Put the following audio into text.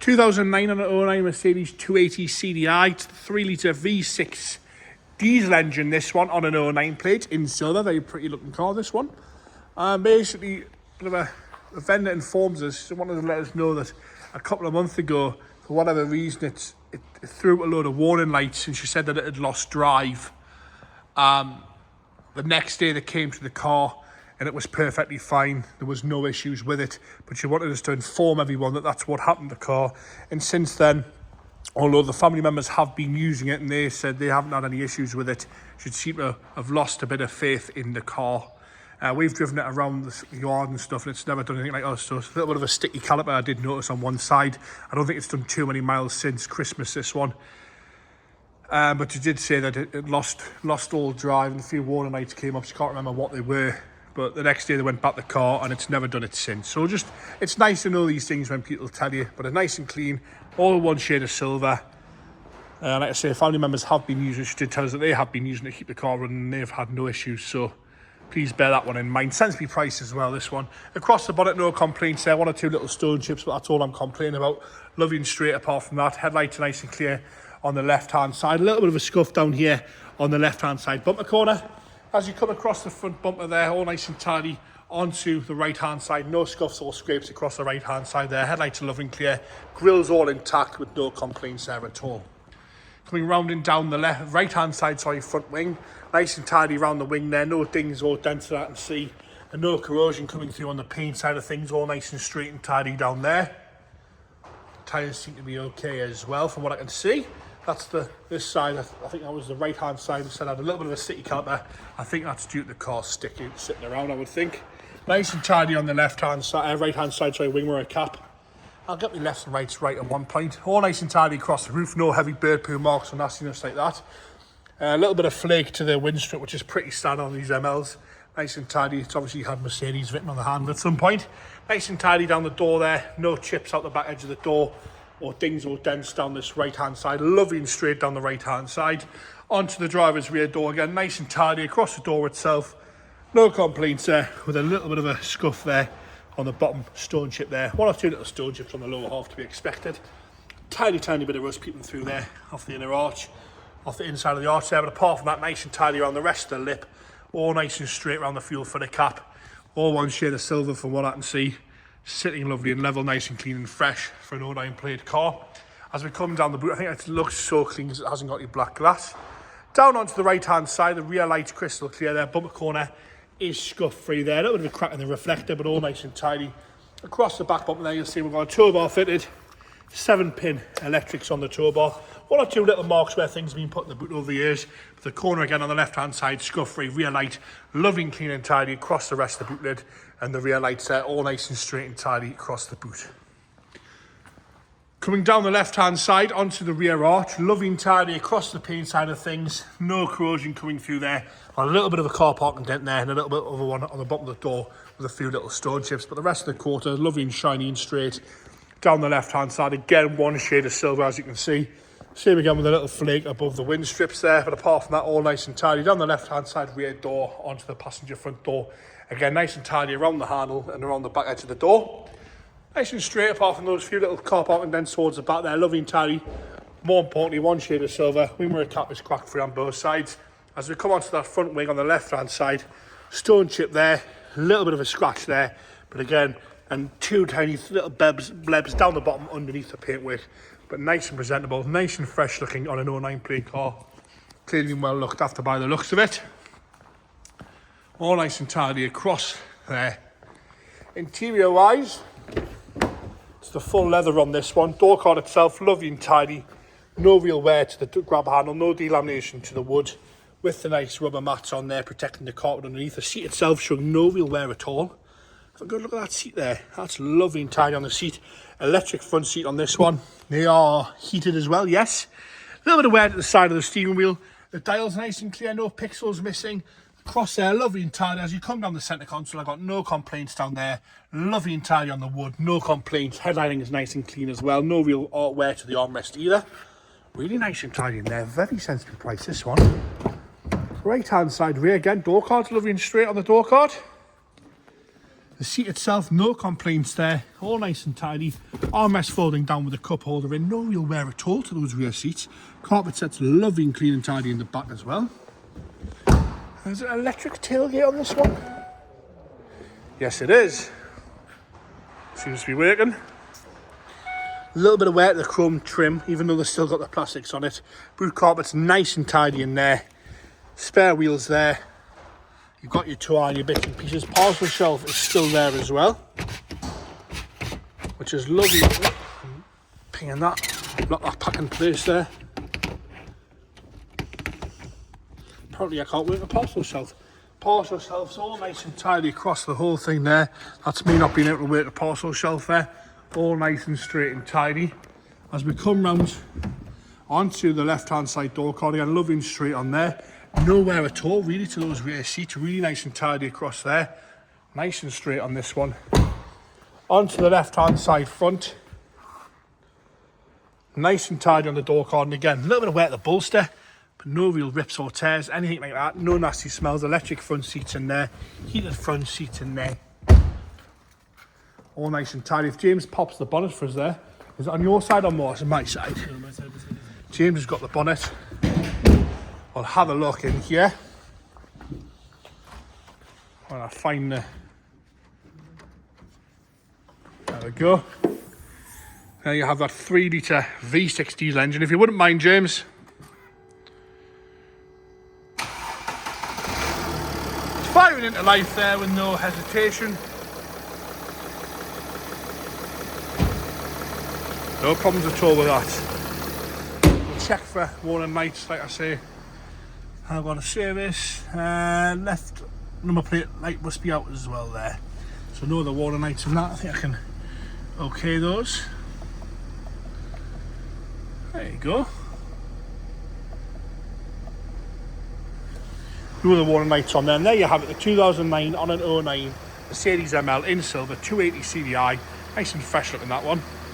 2009 on an 09 Mercedes 280 CDI. It's the 3 litre V6 diesel engine, this one, on an 09 plate in silver. Very pretty looking car, this one. Basically, a vendor informs us, they wanted to let us know that a couple of months ago, for whatever reason, it threw a load of warning lights, and she said that it had lost drive. The next day they came to the car and it was perfectly fine. There was no issues with it, but she wanted us to inform everyone that that's what happened to the car. And since then, although the family members have been using it and they said they haven't had any issues with it, she seemed to have lost a bit of faith in the car. We've driven it around the yard and stuff, and it's never done anything like us. So it's a little bit of a sticky caliper I did notice on one side. I don't think it's done too many miles since Christmas, this one. But she did say that it lost all drive, and a few warning lights came up. She can't remember what they were. But the next day they went back to the car, and it's never done it since. So it's nice to know these things when people tell you. But it's nice and clean, all one shade of silver. Like I say, family members have been using it. She did tell us that they have been using it to keep the car running, and they've had no issues. So please bear that one in mind. Sensibly priced as well, this one. Across the bonnet, no complaints there. 1 or 2 little stone chips, but that's all I'm complaining about. Lovely and straight apart from that. Headlights are nice and clear on the left-hand side. A little bit of a scuff down here on the left-hand side bumper corner. As you come across the front bumper there, all nice and tidy onto the right-hand side. No scuffs or scrapes across the right-hand side there. Headlights are lovely and clear. Grill's all intact with no complaints there at all. Coming rounding down the right-hand side, front wing. Nice and tidy around the wing there. No dings or dents that I can see. And no corrosion coming through on the paint side of things. All nice and straight and tidy down there. The tyres seem to be okay as well from what I can see. That's this side. I think that was the right-hand side. It said I had a little bit of a sticky caliper. I think that's due to the car sitting around, I would think. Nice and tidy on the left-hand side, right-hand side, wing mirror cap. I'll get my lefts and rights right at one point. All nice and tidy across the roof. No heavy bird poo marks or nastiness like that. A little bit of flake to the windscreen, which is pretty standard on these MLs. Nice and tidy. It's obviously had Mercedes written on the handle at some point. Nice and tidy down the door there. No chips out the back edge of the door, or dings or dents down this right-hand side. Lovely and straight down the right-hand side. Onto the driver's rear door again, nice and tidy across the door itself. No complaints there, with a little bit of a scuff there on the bottom stone chip there. 1 or 2 little stone chips on the lower half to be expected. Tiny bit of rust peeping through there off the inner arch, off the inside of the arch there. But apart from that, nice and tidy around the rest of the lip. All nice and straight around the fuel filter cap. All one shade of silver from what I can see. Sitting lovely and level, nice and clean and fresh for an 09 plate car. As we come down the boot, I think it looks so clean because it hasn't got any black glass. Down onto the right-hand side, the rear light's crystal clear there. Bumper corner is scuff-free there. A little bit of a crack in the reflector, but all nice and tidy. Across the back bumper there, you'll see we've got a tow bar fitted. 7-pin electrics on the tow bar. 1 or 2 little marks where things have been put in the boot over the years. But the corner again on the left-hand side, scuff-free. Rear light, lovely and clean and tidy across the rest of the boot lid. And the rear lights there, all nice and straight and tidy across the boot. Coming down the left-hand side onto the rear arch, lovely and tidy across the paint side of things. No corrosion coming through there. A little bit of a car parking dent there, and a little bit of one on the bottom of the door with a few little stone chips. But the rest of the quarter, lovely and shiny and straight. Down the left-hand side, again, 1 shade of silver, as you can see. Same again with a little flake above the wind strips there. But apart from that, all nice and tidy. Down the left-hand side rear door onto the passenger front door. Again, nice and tidy around the handle and around the back edge of the door. Nice and straight, apart from those few little car parking dents towards the back there. Lovely and tidy. More importantly, 1 shade of silver. Wing mirror cap is crack free on both sides. As we come onto that front wing on the left-hand side, stone chip there. A little bit of a scratch there. But again, and 2 tiny little blebs down the bottom underneath the paintwork. But nice and presentable, nice and fresh looking on an 09 plate car. Clearly well looked after by the looks of it. All nice and tidy across there. Interior wise, it's the full leather on this one. Door card itself, lovely and tidy. No real wear to the grab handle, no delamination to the wood. With the nice rubber mats on there protecting the carpet underneath. The seat itself showing no real wear at all. Have a good look at that seat there. That's lovely and tidy on the seat. Electric front seat on this one. They are heated as well, yes. A little bit of wear to the side of the steering wheel. The dial's nice and clear, no pixels missing. Across there, lovely and tidy. As you come down the centre console, I got no complaints down there. Lovely and tidy on the wood, no complaints. Headlining is nice and clean as well. No real wear to the armrest either. Really nice and tidy in there. Very sensibly priced, this one. Right hand side rear again, door card's lovely and straight on the door card. The seat itself, no complaints there, all nice and tidy. Armrest folding down with a cup holder in, no real wear at all to those rear seats. Carpet set's lovely and clean and tidy in the back as well. Is it an electric tailgate on this one? Yes, it is. Seems to be working. A little bit of wear to the chrome trim, even though they've still got the plastics on it. Boot carpet's nice and tidy in there. Spare wheels there. You've got your tool and your bits and pieces. Parcel shelf is still there as well, which is lovely. Pinging that, lock that pack in place there. Apparently I can't work a parcel shelf. Parcel shelf's all nice and tidy across the whole thing there. That's me not being able to work a parcel shelf there. All nice and straight and tidy. As we come round onto the left hand side door card again, lovely and straight on there. Nowhere at all really to those rear seats, really nice and tidy across there. Nice and straight on this one. Onto the left hand side front. Nice and tidy on the door card, and again, a little bit of wear at the bolster, but no real rips or tears, anything like that. No nasty smells. Electric front seats in there, heated front seats in there. All nice and tidy. If James pops the bonnet for us there, is it on your side or more? It's on my side. On my side. James has got the bonnet. I'll have a look in here when I find the... There we go. There you have that 3 litre V6 diesel engine. If you wouldn't mind, James. It's firing into life there with no hesitation. No problems at all with that. We'll check for warning lights, like I say. I've got a service. Left number plate light must be out as well there. So no other warning lights on that. I think I can okay those. There you go. No other warning lights on there. And there you have it, the 2009 on an 09 Mercedes ML in silver, 280 CDI. Nice and fresh looking, that one.